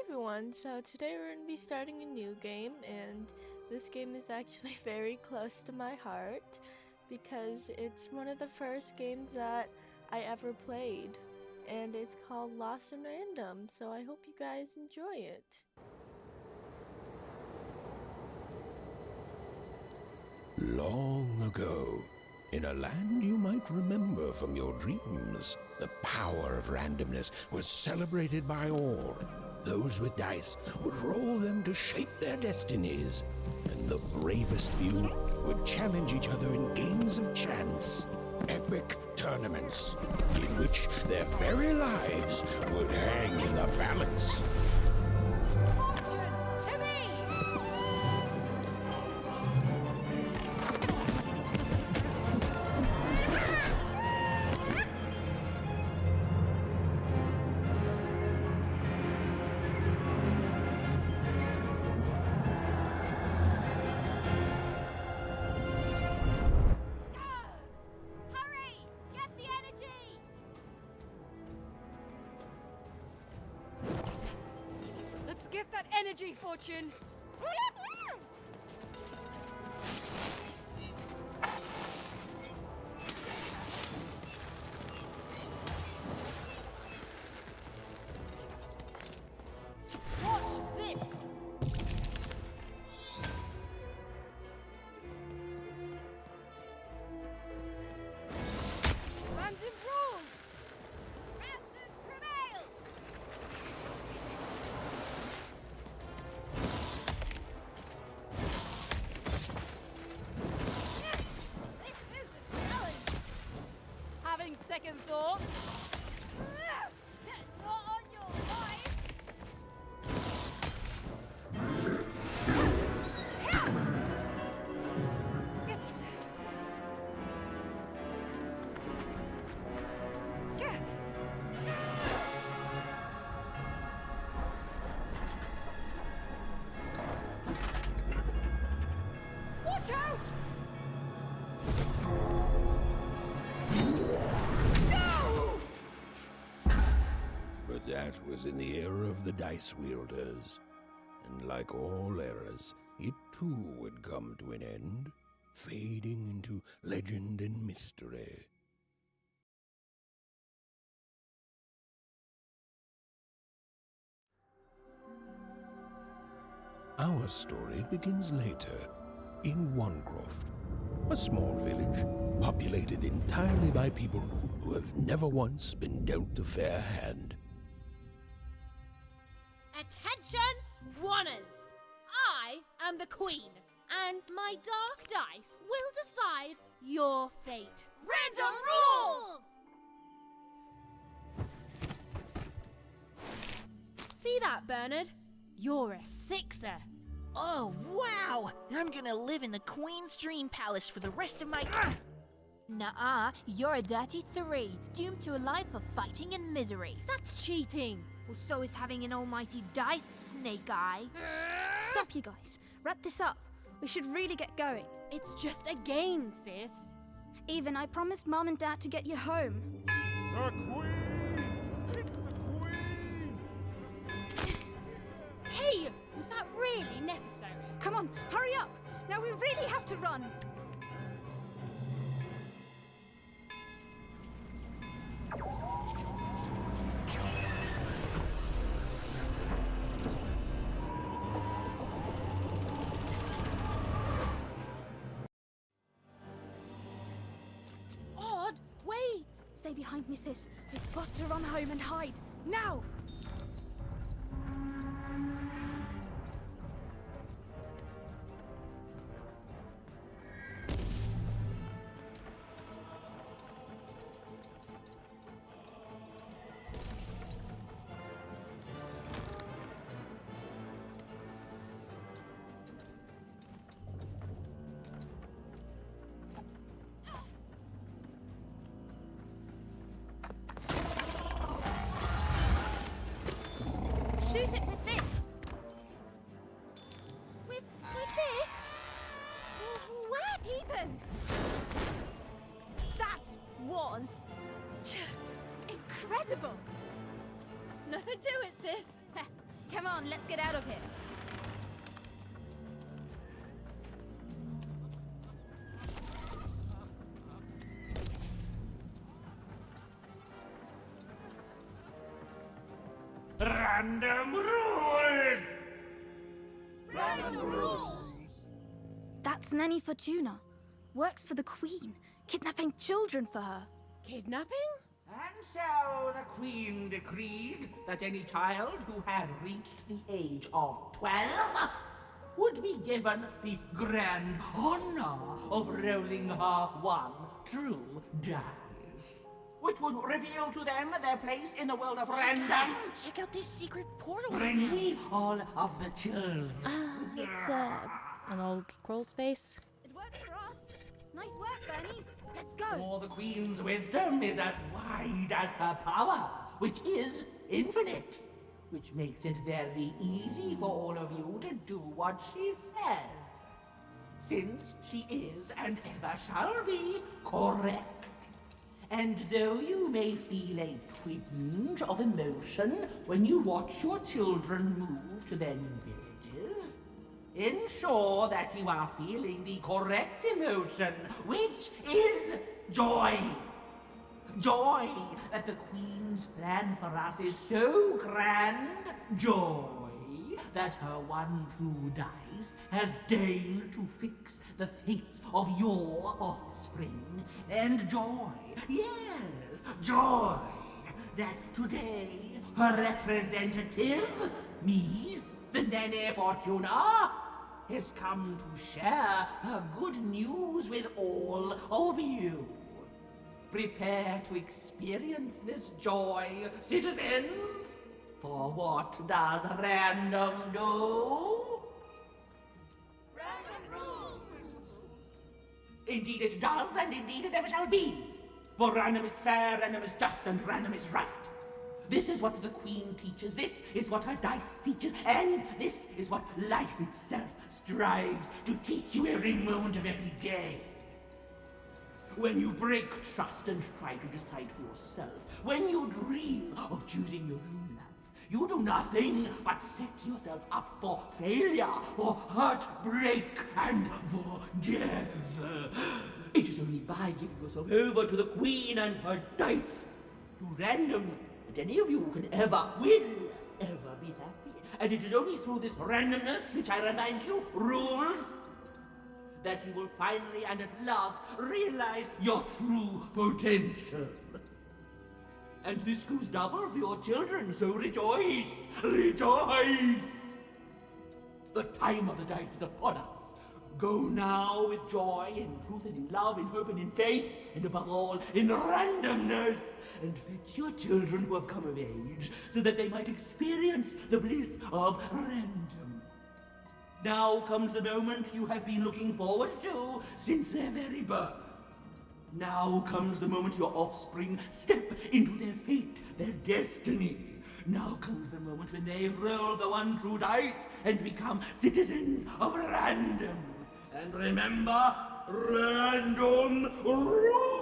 everyone, so today we're going to be starting a new game, and this game is actually very close to my heart because it's one of the first games that I ever played, and it's called Lost and Random, so I hope you guys enjoy it. Long ago, in a land you might remember from your dreams, the power of randomness was celebrated by all. Those with dice would roll them to shape their destinies, and the bravest few would challenge each other in games of chance. Epic tournaments, in which their very lives would hang in the balance. Fortune to me! Hurry! Get the energy! Let's get that energy, Fortune! Watch this! Random rules! Random prevails! This is a challenge! Having second thoughts? Not on your life! Watch out! No! But that was in the era of the dice wielders. And like all eras, it too would come to an end, fading into legend and mystery. Our story begins later, in OneCraft, a small village populated entirely by people who have never once been dealt a fair hand. Attention, Wanners! I am the Queen, and my dark dice will decide your fate. Random rules! See that, Bernard? You're a sixer. Oh, wow! I'm gonna live in the Queen's Dream Palace for the rest of my... Nuh-uh, you're a dirty 3, doomed to a life of fighting and misery. That's cheating. Well, so is having an almighty dice, Snake Eye. Stop, you guys. Wrap this up. We should really get going. It's just a game, sis. Even I promised Mom and Dad to get you home. The Queen! It's the Queen! Hey, was that really necessary? Come on, hurry up! Now we really have to run! Odd, wait! Stay behind me, sis. We've got to run home and hide. Now! Shoot it with this! With this? Where even? That was... incredible! Nothing to it, sis. Come on, let's get out of here. Random rules! That's Nanny Fortuna. Works for the Queen, kidnapping children for her. Kidnapping? And so the Queen decreed that any child who had reached the age of 12 would be given the grand honor of rolling her one true dice, which would reveal to them their place in the world of random. Guys, check out this secret portal. Bring me all of the children. It's an old crawl space. It works for us. Nice work, Bernie. Let's go. For the Queen's wisdom is as wide as her power, which is infinite, which makes it very easy for all of you to do what she says, since she is and ever shall be correct. And though you may feel a twinge of emotion when you watch your children move to their new villages, ensure that you are feeling the correct emotion, which is joy. Joy that the Queen's plan for us is so grand. Joy that her one true dice has deigned to fix the fates of your offspring. And joy, yes, joy that today her representative, me, the Nene Fortuna, has come to share her good news with all of you. Prepare to experience this joy, citizens. For what does random do? Random rules. Indeed it does, and indeed it ever shall be. For random is fair, random is just, and random is right. This is what the Queen teaches, this is what her dice teaches, and this is what life itself strives to teach you every moment of every day. When you break trust and try to decide for yourself, when you dream of choosing your own life, you do nothing but set yourself up for failure, for heartbreak, and for death. It is only by giving yourself over to the Queen and her dice, to random, that any of you can will ever be happy. And it is only through this randomness, which I remind you, rules, that you will finally and at last realize your true potential. And this goes double for your children, so rejoice! Rejoice! The time of the dice is upon us. Go now with joy, in truth, and in love, in hope, and in faith, and above all, in randomness, and fetch your children who have come of age, so that they might experience the bliss of random. Now comes the moment you have been looking forward to since their very birth. Now comes the moment your offspring step into their fate, their destiny. Now comes the moment when they roll the one true dice and become citizens of random. And remember, random rules!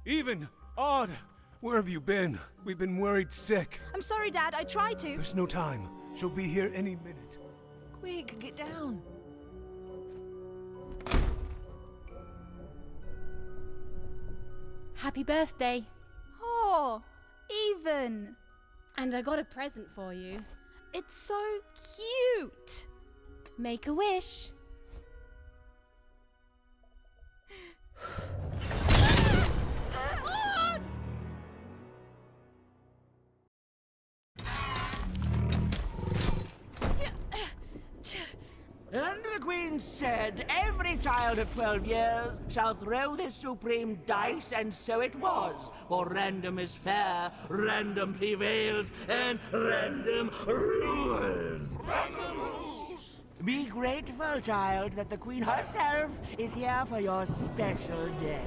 Even! Odd! Where have you been? We've been worried sick. I'm sorry, Dad. I tried to. There's no time. She'll be here any minute. Quick, get down. Happy birthday. Oh, Even. And I got a present for you. It's so cute. Make a wish. been said, every child of 12 years shall throw this supreme dice, and so it was. For random is fair, random prevails, and random rules. Random rules! Be grateful, child, that the Queen herself is here for your special day.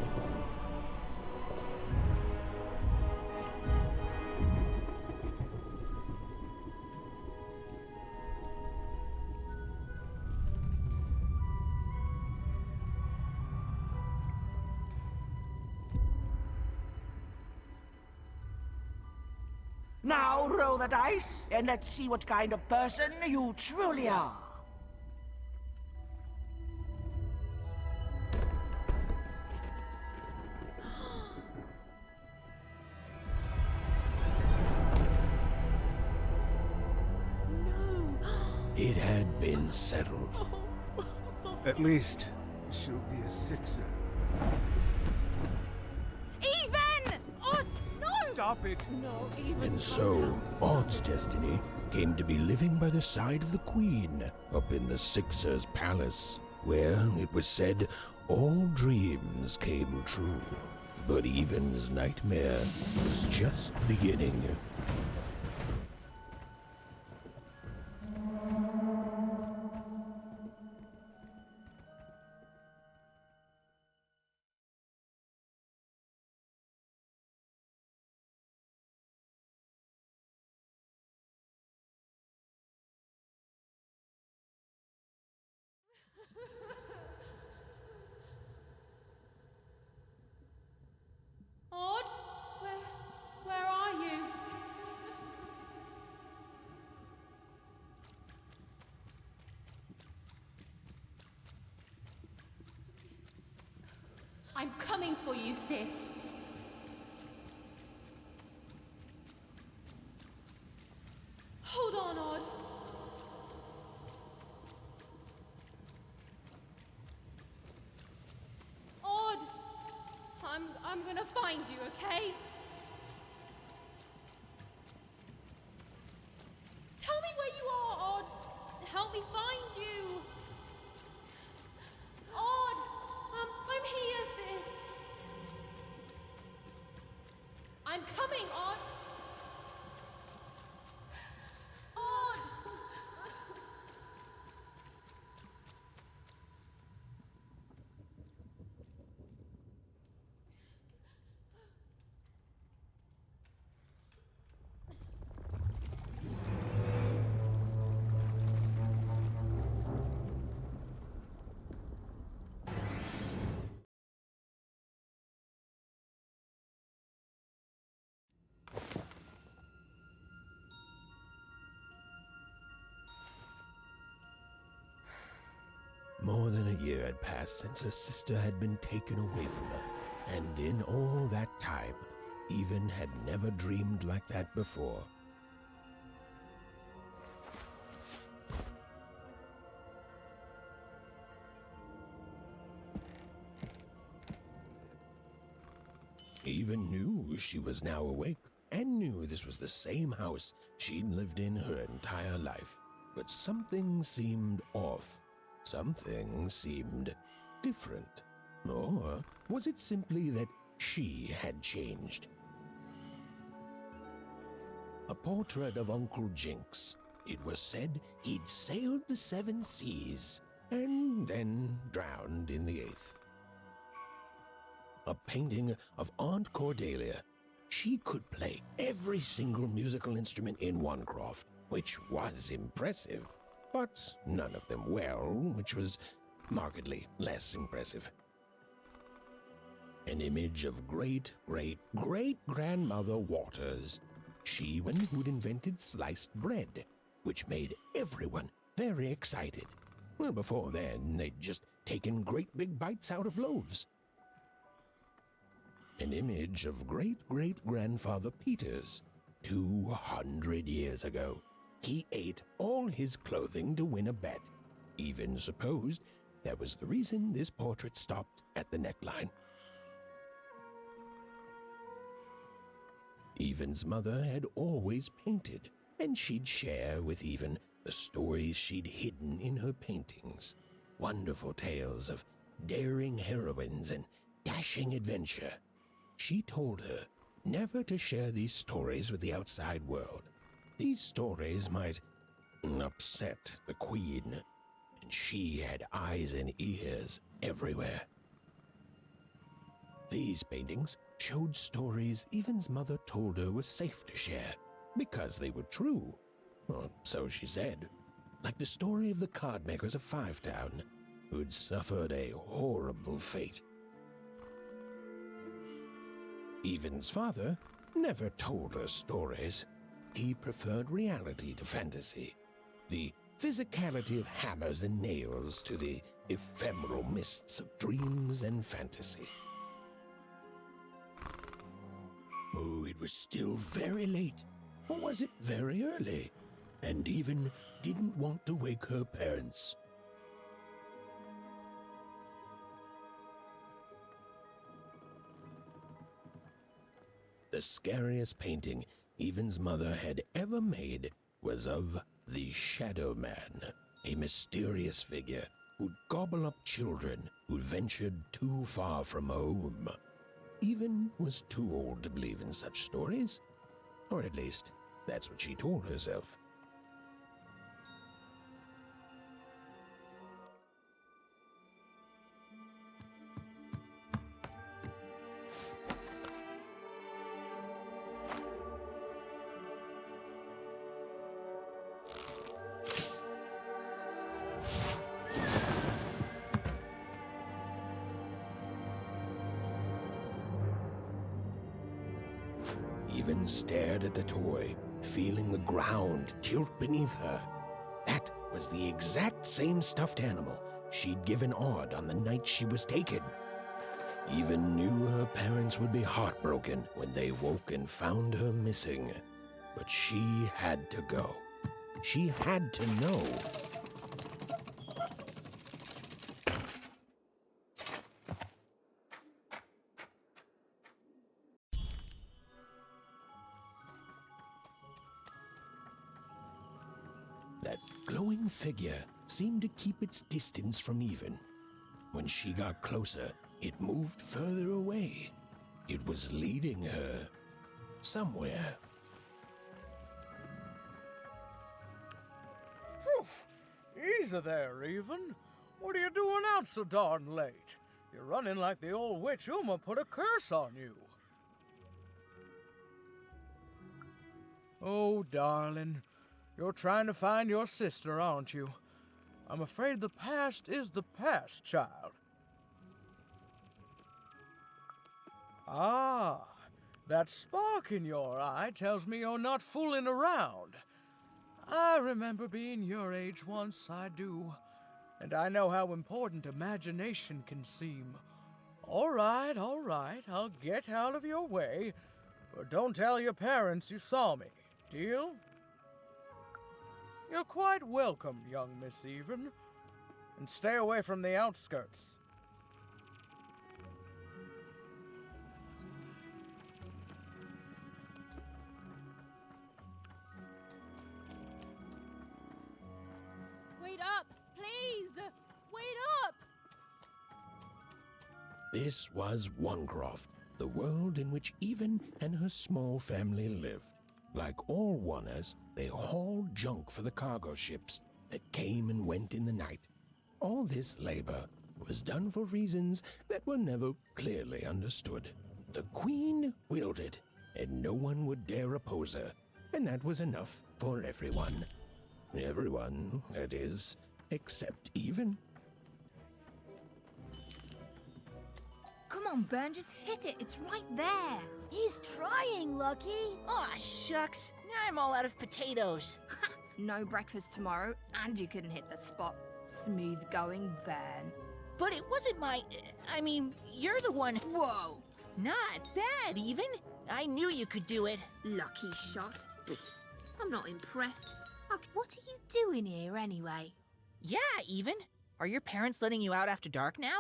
Now roll the dice, and let's see what kind of person you truly are. It had been settled. At least, she'll be a sixer. Even! Oh, no! Stop it! No, even And so, Odd's destiny came to be living by the side of the Queen up in the Sixer's palace, where, it was said, all dreams came true. But Even's nightmare was just beginning. Odd? Where are you? I'm coming for you, sis. Hold on, Odd. Odd! I'm gonna find you, okay? Tell me where you are, Odd. Help me find you. Odd! I'm here, sis. I'm coming, Odd. Odd! More than a year had passed since her sister had been taken away from her, and in all that time, Even had never dreamed like that before. Even knew she was now awake, and knew this was the same house she'd lived in her entire life. But something seemed off. Something seemed different. Or was it simply that she had changed? A portrait of Uncle Jinx. It was said he'd sailed the 7 seas and then drowned in the 8th. A painting of Aunt Cordelia. She could play every single musical instrument in OneCraft, which was impressive, but none of them well, which was markedly less impressive. An image of great-great-great-grandmother Waters. She who'd invented sliced bread, which made everyone very excited. Well, before then, they'd just taken great big bites out of loaves. An image of great-great-grandfather Peters. 200 years ago, he ate all his clothing to win a bet. Even supposed that was the reason this portrait stopped at the neckline. Even's mother had always painted, and she'd share with Even the stories she'd hidden in her paintings. wonderful tales of daring heroines and dashing adventure. She told her never to share these stories with the outside world. These stories might upset the queen, and she had eyes and ears everywhere. These paintings showed stories Even's mother told her were safe to share because they were true. Or so she said. Like the story of the card makers of Five Town, who'd suffered a horrible fate. Even's father never told her stories. He preferred reality to fantasy, the physicality of hammers and nails to the ephemeral mists of dreams and fantasy. Oh, it was still very late, or was it very early? And Even didn't want to wake her parents. The scariest painting Even's mother had ever made was of the Shadow Man, a mysterious figure who'd gobble up children who'd ventured too far from home. Even was too old to believe in such stories, or at least that's what she told herself. Even stared at the toy, feeling the ground tilt beneath her. That was the exact same stuffed animal she'd given Odd on the night she was taken. Even knew her parents would be heartbroken when they woke and found her missing. But she had to go. She had to know. That glowing figure seemed to keep its distance from Even. When she got closer, it moved further away. It was leading her somewhere. Easy there, Even. What are you doing out so darn late? You're running like the old witch Uma put a curse on you. Oh, darling, you're trying to find your sister, aren't you? I'm afraid the past is the past, child. Ah, that spark in your eye tells me you're not fooling around. I remember being your age once, I do. And I know how important imagination can seem. All right, I'll get out of your way. But don't tell your parents you saw me. Deal? You're quite welcome, young Miss Even. And stay away from the outskirts. Wait up! Please! Wait up! This was OneCraft, the world in which Even and her small family lived. Like all Oners, they hauled junk for the cargo ships that came and went in the night. All this labor was done for reasons that were never clearly understood. The Queen willed it, and no one would dare oppose her, and that was enough for everyone. Everyone, that is, except Even. Come on, Ben, just hit it. It's right there. He's trying, Lucky. Aw, shucks. I'm all out of potatoes. No breakfast tomorrow, and you couldn't hit the spot. Smooth going, Ben. But it wasn't you're the one. Whoa! Not bad, Even. I knew you could do it. Lucky shot. I'm not impressed. What are you doing here anyway? Yeah, Even. Are your parents letting you out after dark now?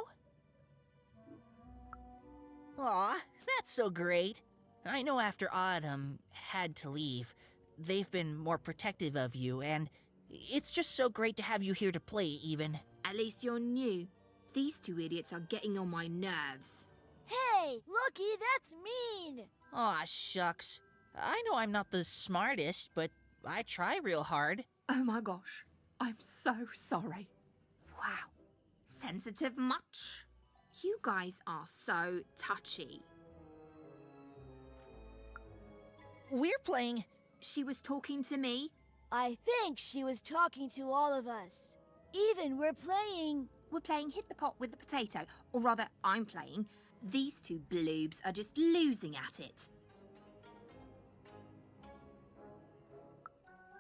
Aw, that's so great. I know after Odd, had to leave, they've been more protective of you, and it's just so great to have you here to play, Even. At least you're new. These two idiots are getting on my nerves. Hey, Lucky, that's mean! Aw, shucks. I know I'm not the smartest, but I try real hard. Oh my gosh, I'm so sorry. Wow, sensitive much? You guys are so touchy. We're playing... She was talking to me. I think she was talking to all of us. Even we're playing Hit the pot with the potato. Or rather, I'm playing. These two bloobs are just losing at it.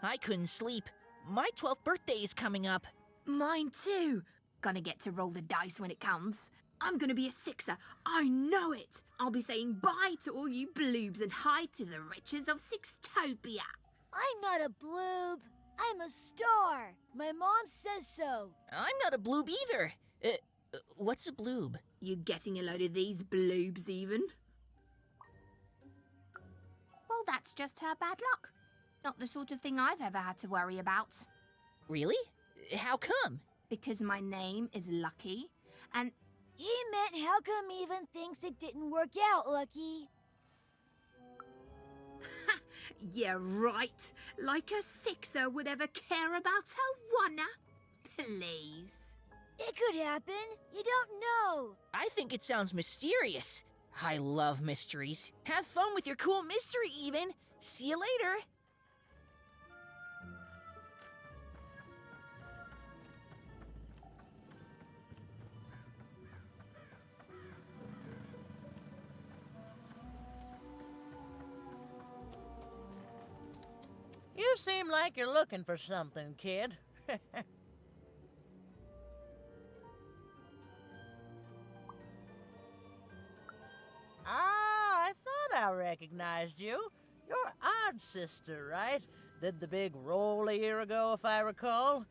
I couldn't sleep. My 12th birthday is coming up. Mine too. Gonna get to roll the dice when it comes. I'm gonna be a sixer. I know it. I'll be saying bye to all you bloobs and hi to the riches of Sixtopia. I'm not a bloob. I'm a star. My mom says so. I'm not a bloob either. What's a bloob? You getting a load of these bloobs even? Well, that's just her bad luck. Not the sort of thing I've ever had to worry about. Really? How come? Because my name is Lucky, and... He meant how come even thinks it didn't work out, Lucky? Yeah, right. Like a sixer would ever care about her oneer. Please. It could happen. You don't know. I think it sounds mysterious. I love mysteries. Have fun with your cool mystery, even. See you later. You seem like you're looking for something, kid. I thought I recognized you. You're Odd Sister, right? Did the big roll a year ago, if I recall.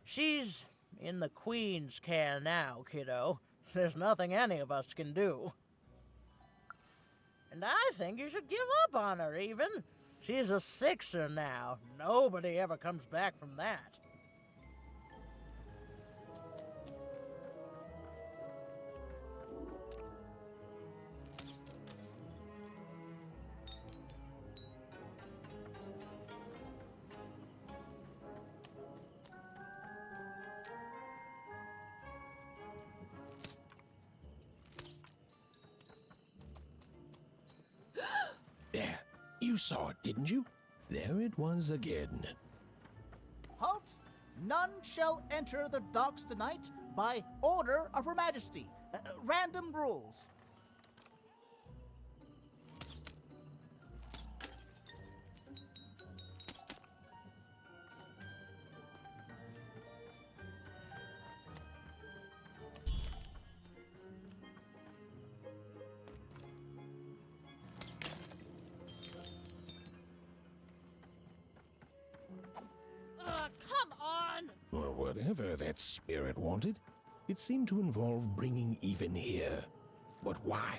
She's in the Queen's care now, kiddo. There's nothing any of us can do. And I think you should give up on her, even. She's a sixer now. Nobody ever comes back from that. There. You saw it, didn't you? There it was again. Halt! None shall enter the docks tonight by order of Her Majesty. Random rules. Come on! Or whatever that spirit wanted. It seemed to involve bringing even here. But why?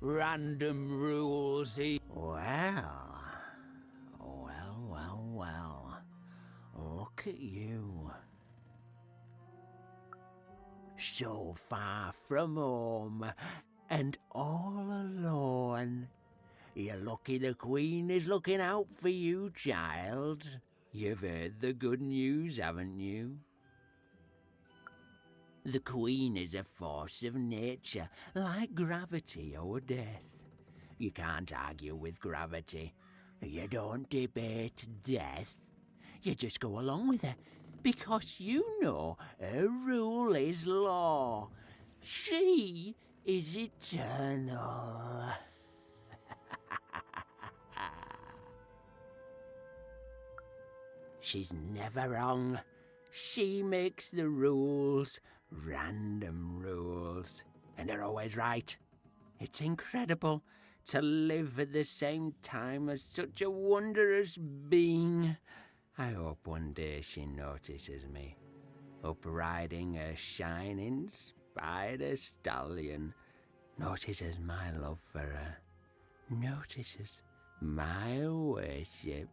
Random rules, Well. Look at you. So far from home, and all alone. You're lucky the Queen is looking out for you, child. You've heard the good news, haven't you? The Queen is a force of nature, like gravity or death. You can't argue with gravity. You don't debate death. You just go along with her, because you know her rule is law. She is eternal. She's never wrong. She makes the rules, random rules, and they're always right. It's incredible to live at the same time as such a wondrous being. I hope one day she notices me, up riding her shining by the stallion, notices my love for her, notices my worship.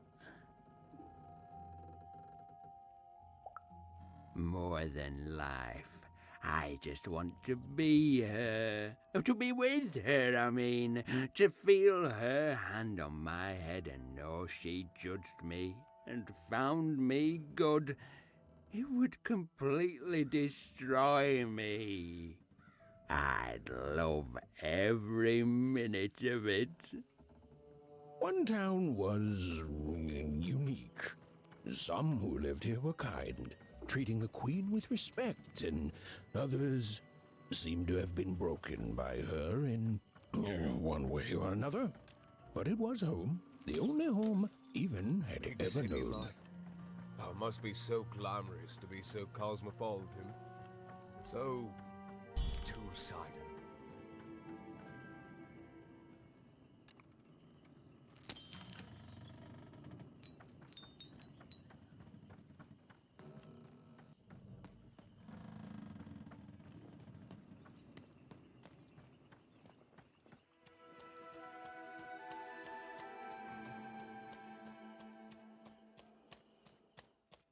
More than life, I just want to be her. To be with her, I mean. To feel her hand on my head and know she judged me and found me good. It would completely destroy me. I'd love every minute of it. One town was unique. Some who lived here were kind, treating the queen with respect, and others seemed to have been broken by her in one way or another. But it was home, the only home Even had ever known. Life. Oh, it must be so glamorous to be so cosmopolitan, so two-sided.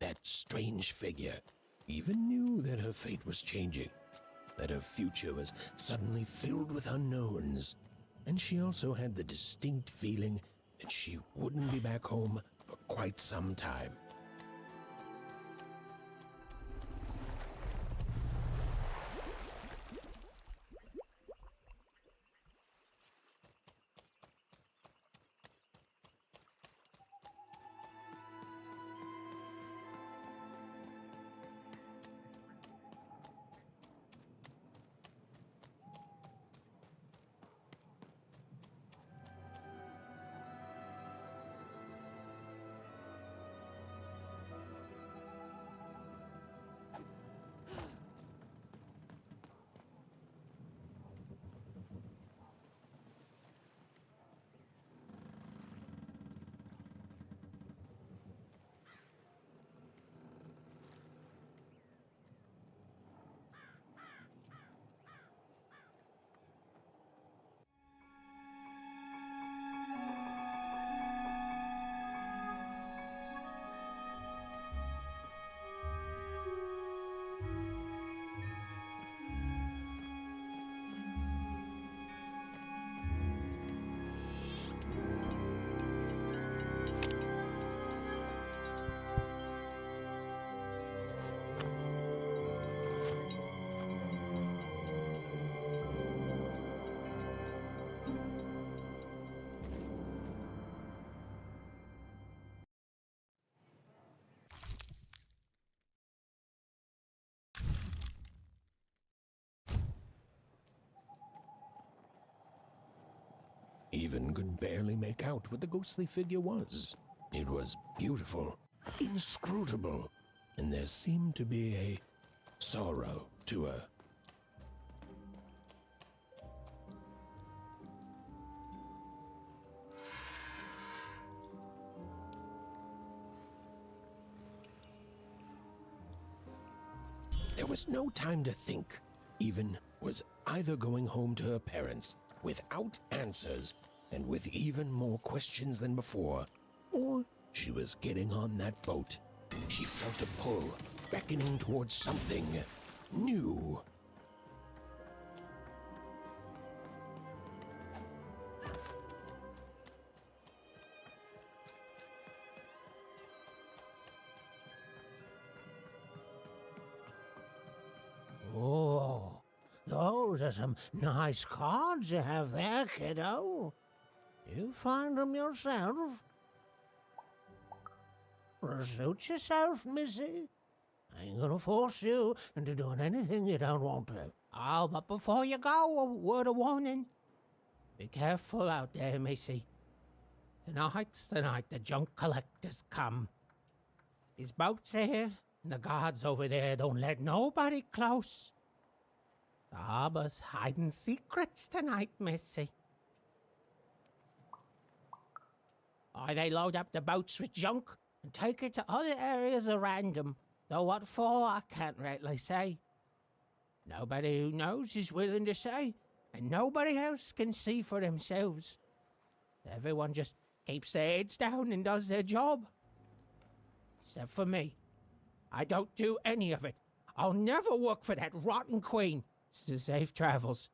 That strange figure even knew that her fate was changing, that her future was suddenly filled with unknowns, and she also had the distinct feeling that she wouldn't be back home for quite some time. Even could barely make out what the ghostly figure was. It was beautiful, inscrutable, and there seemed to be a sorrow to her. There was no time to think. Even was either going home to her parents without answers and with even more questions than before, or she was getting on that boat. She felt a pull, beckoning towards something new. Oh, those are some nice cards you have there, kiddo. You find them yourself? Suit yourself, missy. I ain't gonna force you into doing anything you don't want to. Oh, but before you go, a word of warning. Be careful out there, missy. Tonight's the night the junk collectors come. His boat's here, and the guards over there don't let nobody close. The harbor's hiding secrets tonight, missy. Or they load up the boats with junk and take it to other areas at random. Though what for, I can't rightly say. Nobody who knows is willing to say, and nobody else can see for themselves. Everyone just keeps their heads down and does their job. Except for me. I don't do any of it. I'll never work for that rotten queen. Safe travels.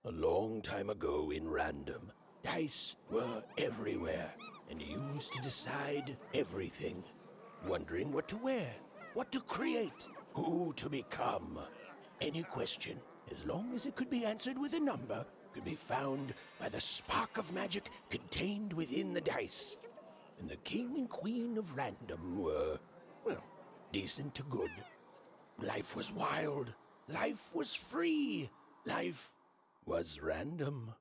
A long time ago in Random, dice were everywhere and used to decide everything. Wondering what to wear, what to create, who to become. Any question, as long as it could be answered with a number, could be found by the spark of magic contained within the dice. And the king and queen of Random were, well, decent to good. Life was wild. Life was free. Life was random.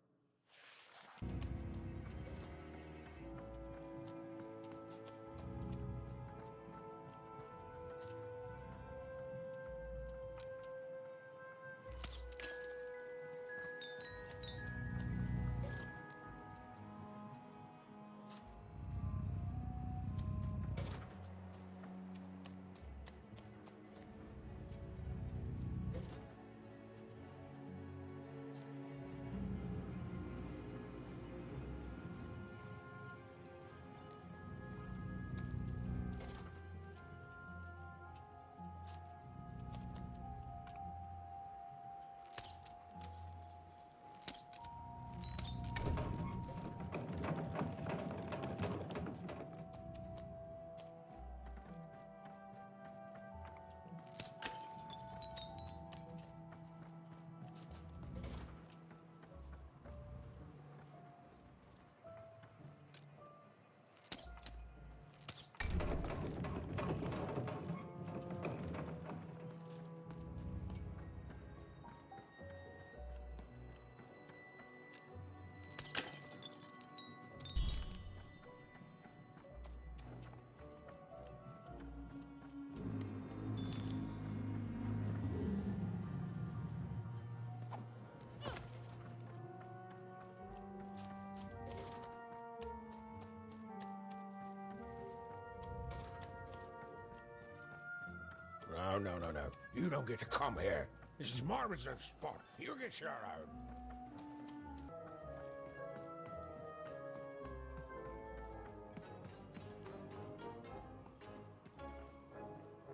No. You don't get to come here. This is my reserve spot. You get your own.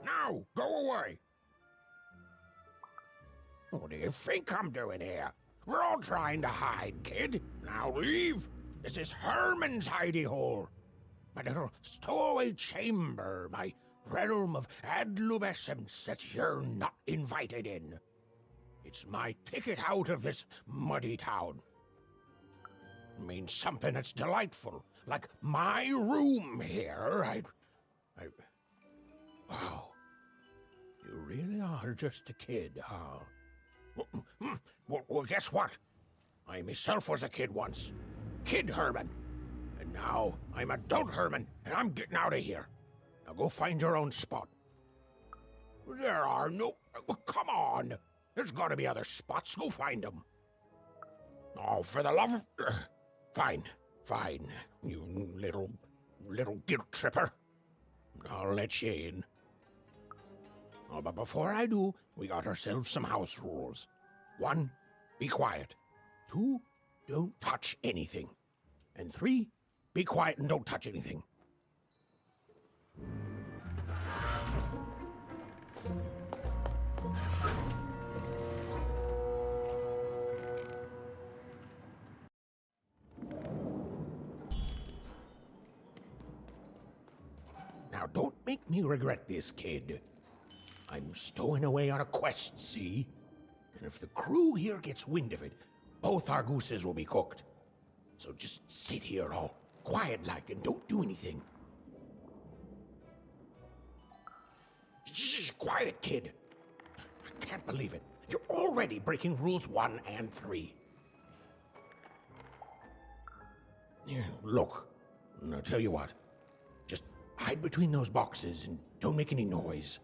Now, go away. What do you think I'm doing here? We're all trying to hide, kid. Now leave. This is Herman's hidey hole. My little stowaway chamber, my realm of adlubescence that you're not invited in. It's my ticket out of this muddy town. It means something that's delightful, like my room here. Wow. You really are just a kid, huh? Well, guess what? I myself was a kid once. Kid Herman. And now I'm adult Herman, and I'm getting out of here. Now go find your own spot. There are no... Come on! There's gotta be other spots. Go find them. Oh, for the love of... Fine. You little guilt tripper. I'll let you in. Oh, but before I do, we got ourselves some house rules. 1, be quiet. 2, don't touch anything. And 3, Be quiet and don't touch anything. Now, don't make me regret this, kid. I'm stowing away on a quest, see? And if the crew here gets wind of it, both our gooses will be cooked. So just sit here all quiet-like and don't do anything. Shh, quiet, kid. I can't believe it. You're already breaking rules 1 and 3. Yeah, look, I'll tell you what. Just hide between those boxes and don't make any noise.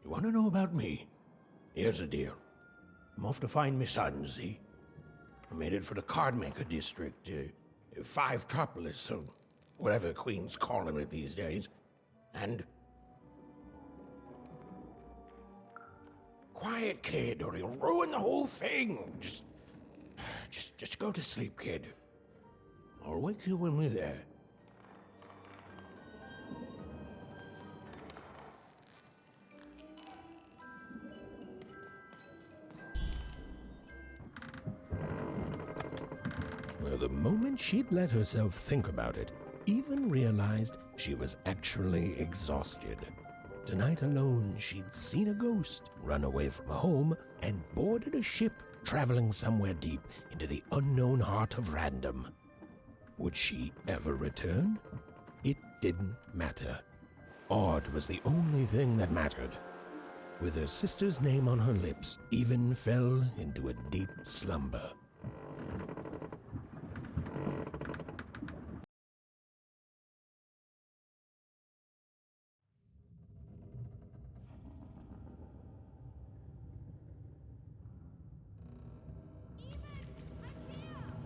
You want to know about me? Here's the deal. I'm off to find Miss Hutton, see? I'm headed for the Cardmaker district, 5-tropolis, or whatever the Queen's calling it these days. And... Quiet, kid, or you'll ruin the whole thing. Just go to sleep, kid. I'll wake you when we're there. Well, the moment she'd let herself think about it, even realized she was actually exhausted. Tonight alone, she'd seen a ghost, run away from home, and boarded a ship traveling somewhere deep into the unknown heart of random. Would she ever return? It didn't matter. Odd was the only thing that mattered. With her sister's name on her lips, Even fell into a deep slumber.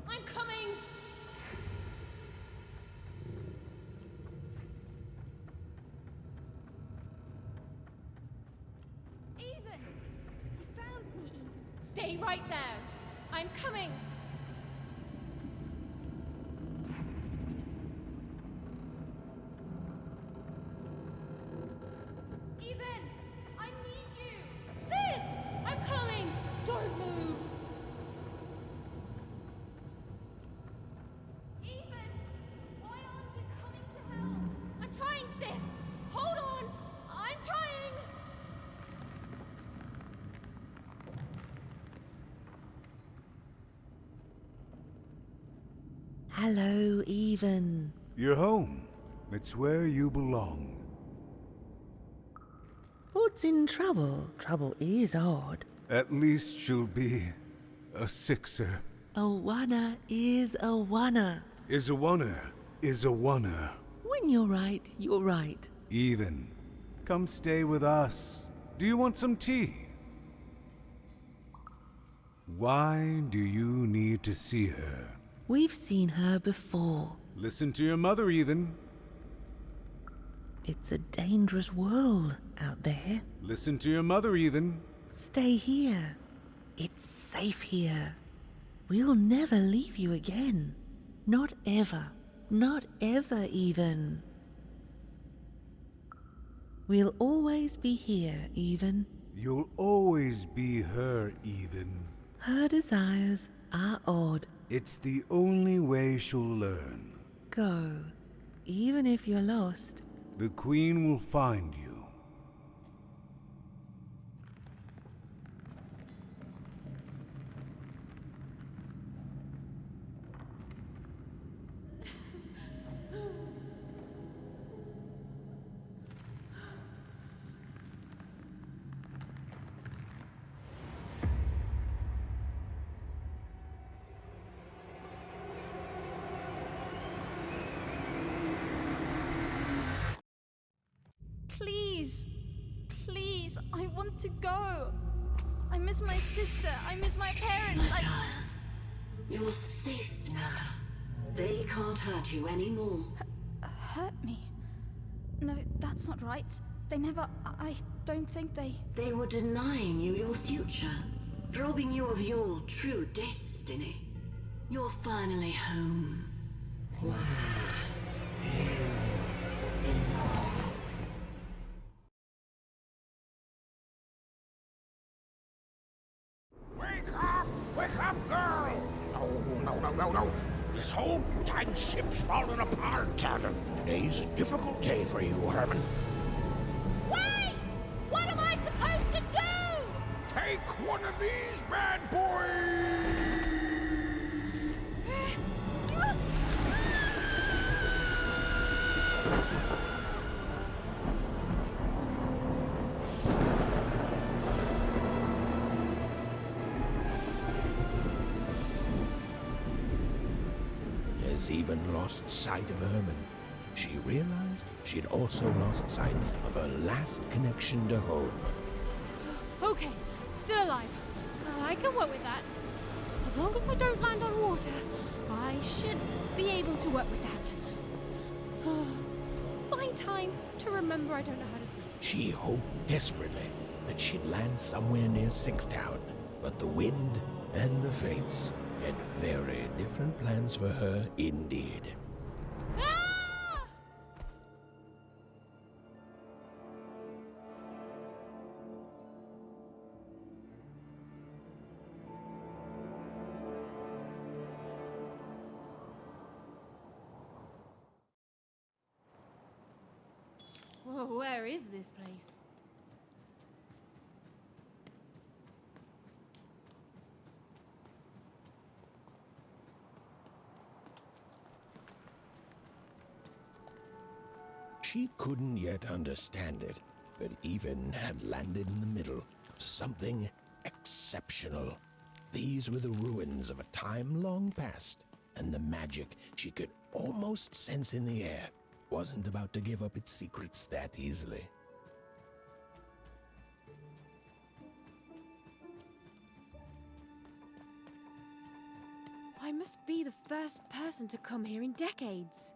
I'm coming! Even! You found me, Even. Stay right there! I'm coming! Even! I need you! Sis! I'm coming! Don't move! Even! Why aren't you coming to help? I'm trying, sis! Hold on! I'm trying! Hello, Even. You're home. It's where you belong. What's in trouble? Trouble is odd. At least she'll be a sixer. A wanna is a wanna. Is a oner, is a oner. When you're right, you're right. Even. Come stay with us. Do you want some tea? Why do you need to see her? We've seen her before. Listen to your mother, Even. It's a dangerous world out there. Listen to your mother, Even. Stay here. It's safe here. We'll never leave you again. Not ever. Not ever, Even. We'll always be here, Even. You'll always be her, Even. Her desires are odd. It's the only way she'll learn. Go. Even if you're lost. The Queen will find you. Please! Please, I want to go! I miss my sister, I miss my parents, My child, you're safe now. They can't hurt you anymore. Hurt me? No, that's not right. They never... I don't think they... They were denying you your future, robbing you of your true destiny. You're finally home. Wake up, girl! No. This whole dang ship's falling apart. Today's a difficult day for you, Herman. Wait! What am I supposed to do? Take one of these bad boys! Has even lost sight of Herman. She realized she'd also lost sight of her last connection to home. Okay, still alive. I can work with that. As long as I don't land on water, I should be able to work with that. Find time to remember I don't know how to swim. She hoped desperately that she'd land somewhere near Sixtown, but the wind and the fates had very different plans for her indeed. Whoa, where is this place? She couldn't yet understand it, but Even had landed in the middle of something exceptional. These were the ruins of a time long past, and the magic she could almost sense in the air wasn't about to give up its secrets that easily. I must be the first person to come here in decades.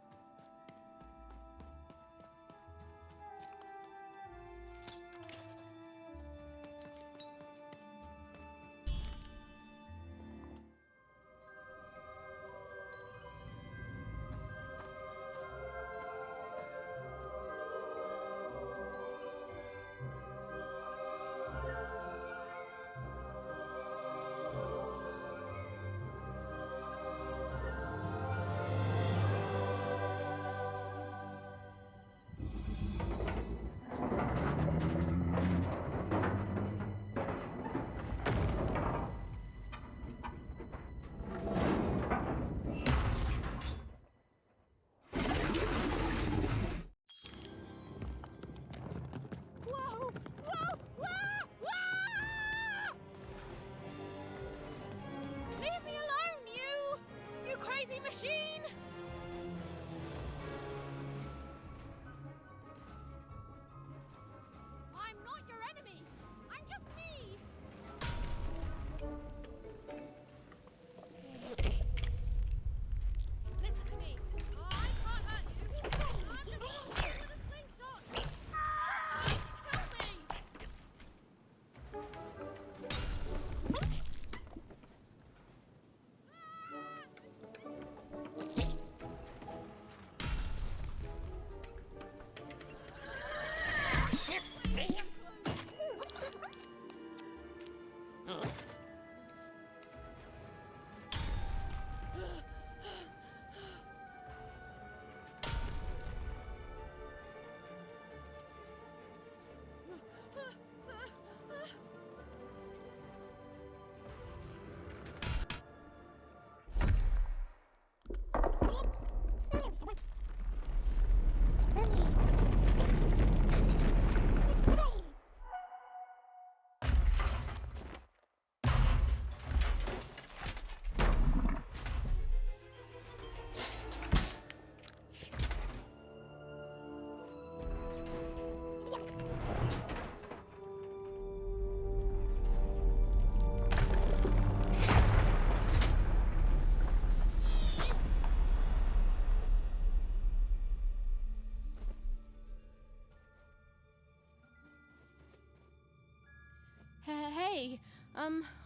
Leave me alone, you crazy machine! I'm not your enemy. I'm just me. Listen to me. I can't hurt you. I'm just with a slingshot. Help me!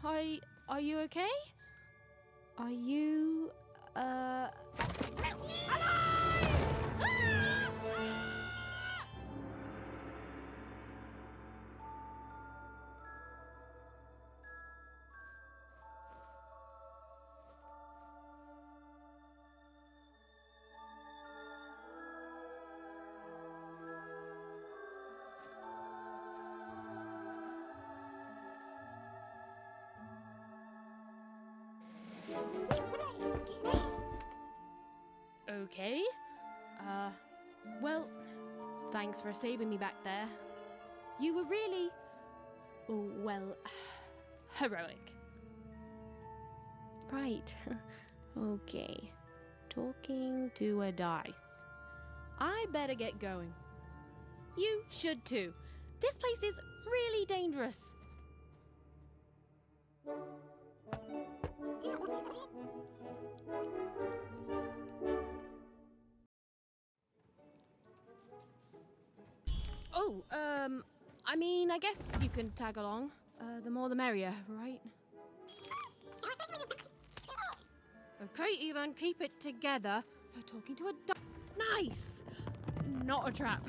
Hey, are you okay? Are you, Okay. Well, thanks for saving me back there. You were really, well, heroic. Right. Okay. Talking to a dice. I better get going. You should too. This place is really dangerous. Oh, I mean, I guess you can tag along. The more the merrier, right? Okay, Ethan, keep it together. You're talking to a nice! Not a trap.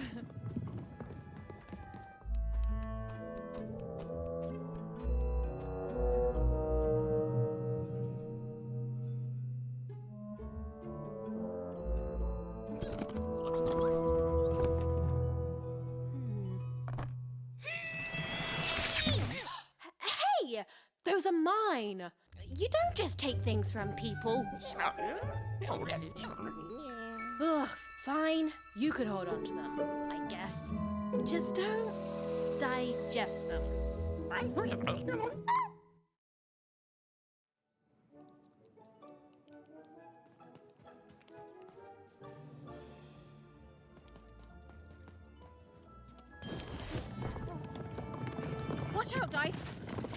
Hey! Those are mine! You don't just take things from people. Ugh, fine. You could hold on to them, I guess. Just don't digest them. Watch out, Dice!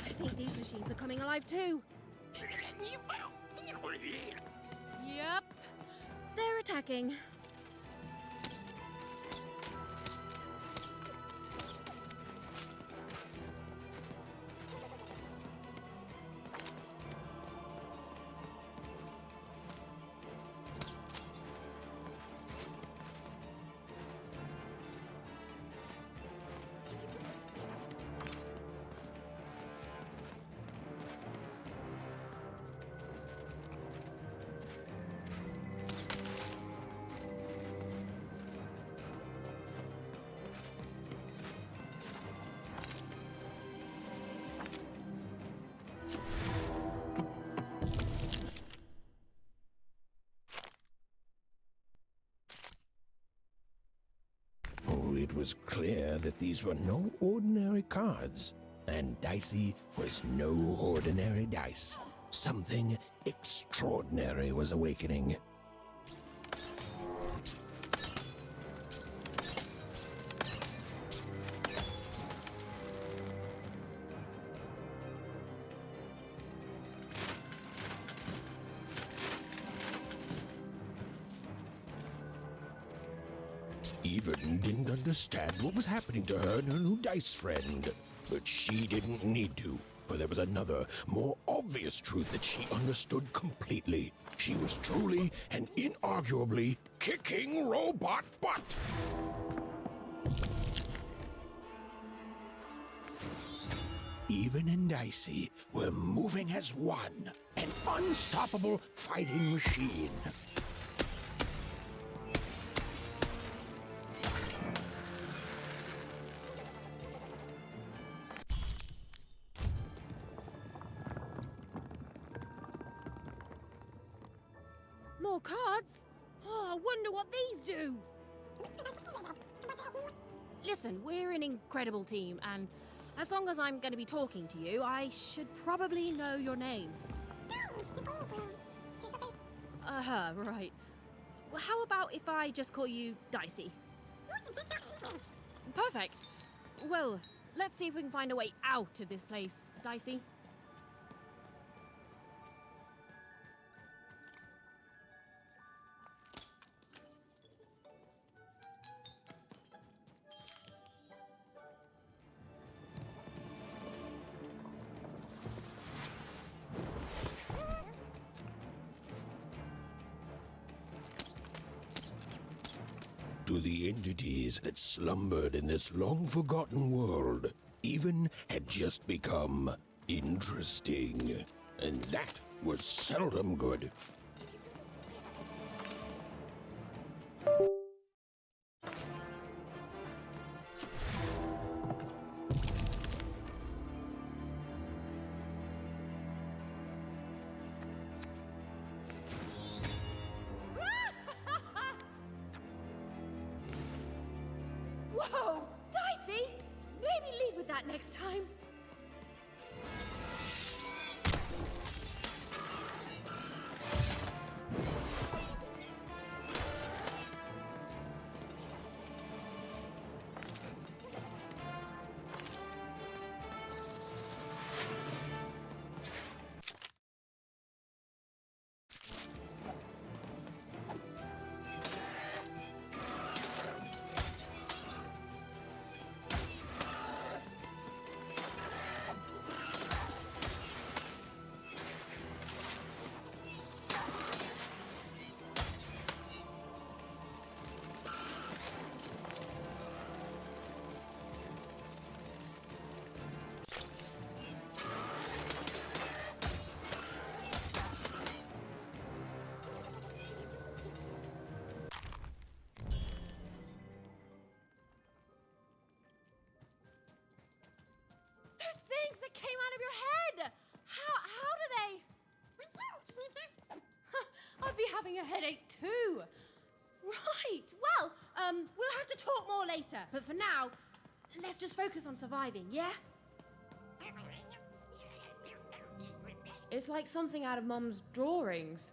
I think these machines are coming alive too. Yep. They're attacking. It was clear that these were no ordinary cards, and Dicey was no ordinary dice. Something extraordinary was awakening. Even didn't understand what was happening to her and her new dice friend. But she didn't need to, for there was another, more obvious truth that she understood completely. She was truly and inarguably kicking robot butt. Even and Dicey were moving as one, an unstoppable fighting machine. More cards? Oh, I wonder what these do. Listen, we're an incredible team, and as long as I'm going to be talking to you, I should probably know your name. Right. Well, how about if I just call you Dicey? Perfect. Well, let's see if we can find a way out of this place, Dicey. to the entities that slumbered in this long-forgotten world even had just become interesting. And that was seldom good. Whoa! Dicey! Maybe lead with that next time. Those things that came out of your head! How do they... I'd be having a headache too. Right, well, we'll have to talk more later. But for now, let's just focus on surviving, yeah? It's like something out of Mum's drawings.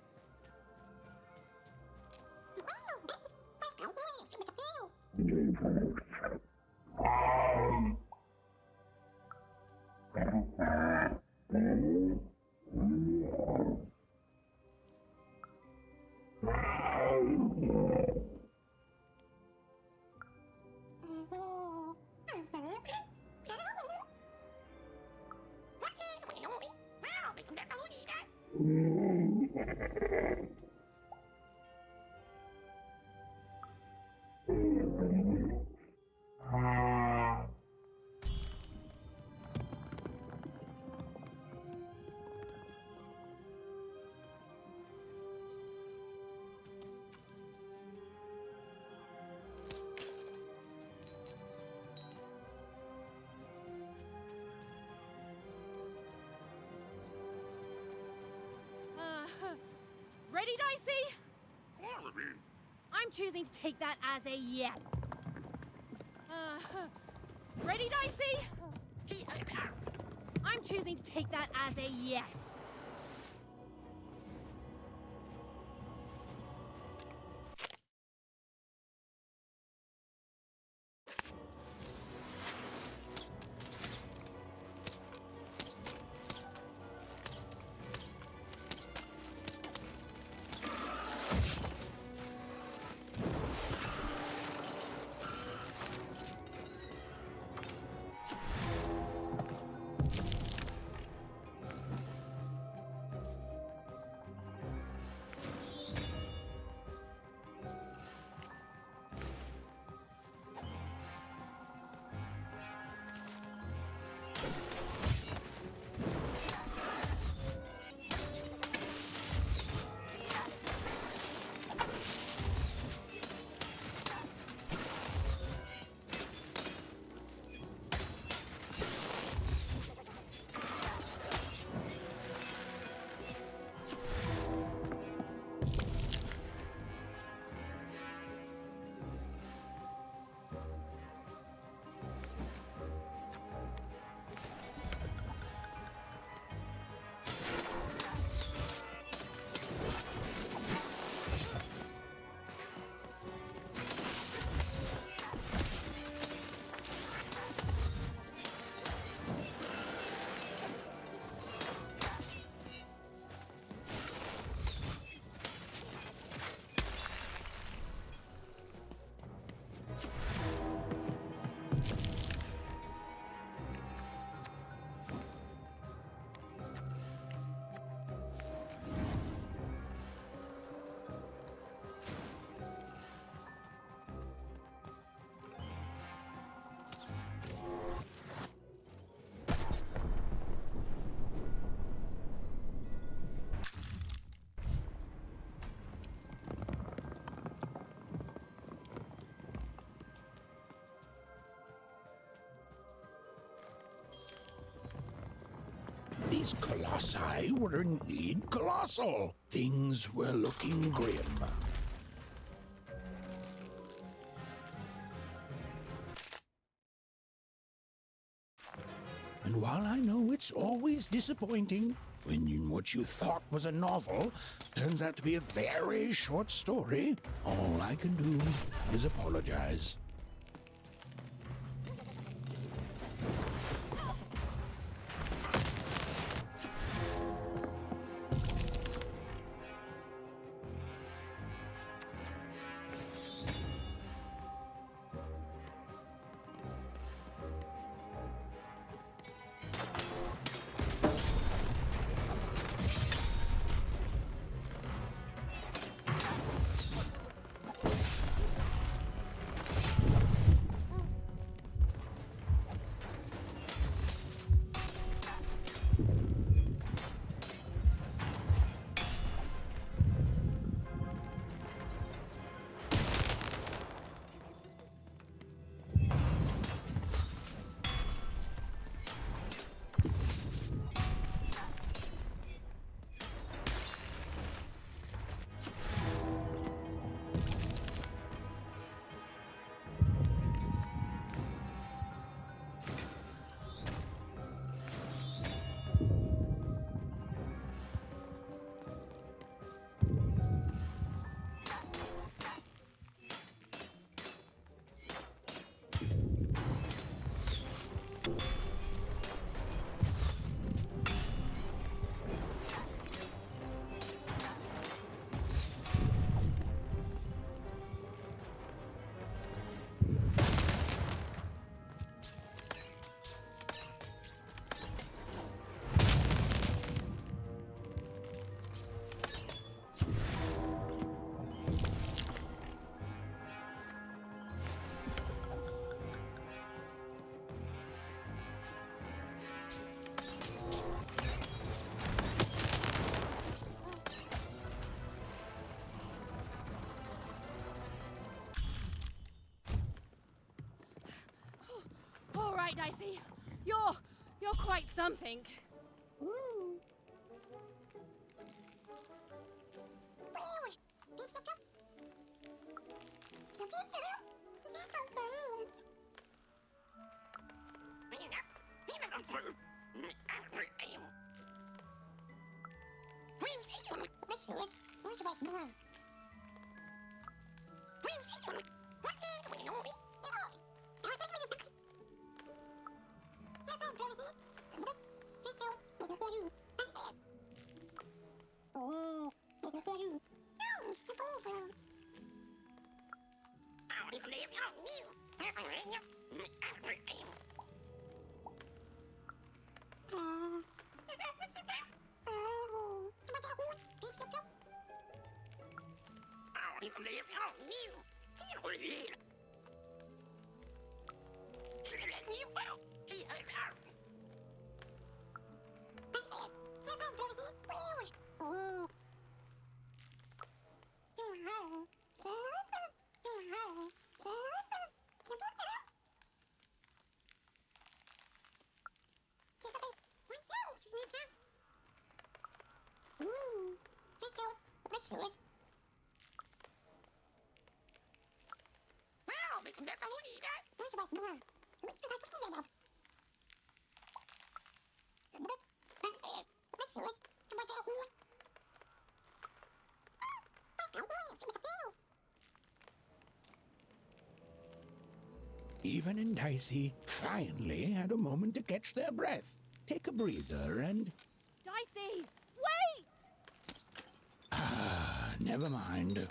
Ready, Dicey? I'm choosing to take that as a yes. Ready, Dicey? I'm choosing to take that as a yes. These colossi were indeed colossal. Things were looking grim. And while I know it's always disappointing when what you thought was a novel turns out to be a very short story, all I can do is apologize. All right, Dicey. You're quite something. Even and Dicey finally had a moment to catch their breath, take a breather, and... Dicey, wait! Never mind.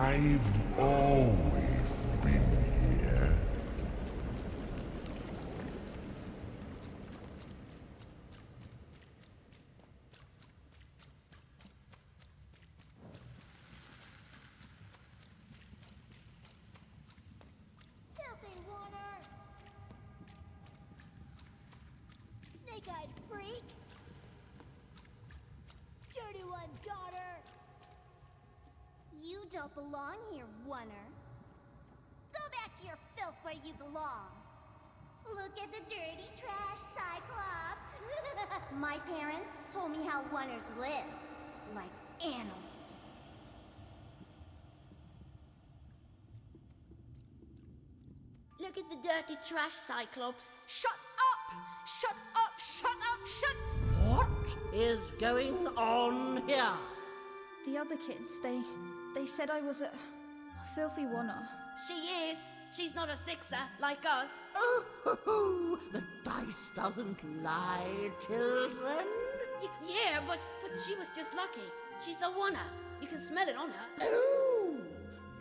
I've always been here. Filthy water! Snake-eyed freak! Dirty one, daughter! You don't belong here, Oner. Go back to your filth where you belong. Look at the dirty trash, Cyclops. My parents told me how Oners live, like animals. Look at the dirty trash, Cyclops. Shut up! Shut up! Shut up! Shut... What is going on here? The other kids, they said I was a filthy Oner. She is. She's not a sixer like us. Oh, the dice doesn't lie, children. Yeah, but she was just lucky. She's a oner. You can smell it on her. Oh,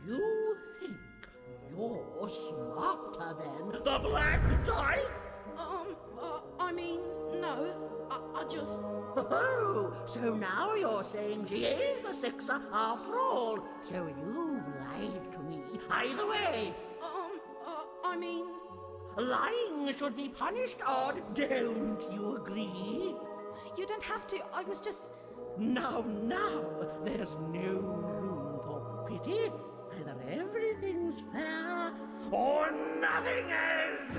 you think you're smarter than the black dice? I mean, no. I just... Oh, so now you're saying she is a sixer after all. So you've lied to me. Either way. I mean... Lying should be punished, Odd. Don't you agree? You don't have to. I was just... Now, there's no room for pity. Either everything's fair or nothing is.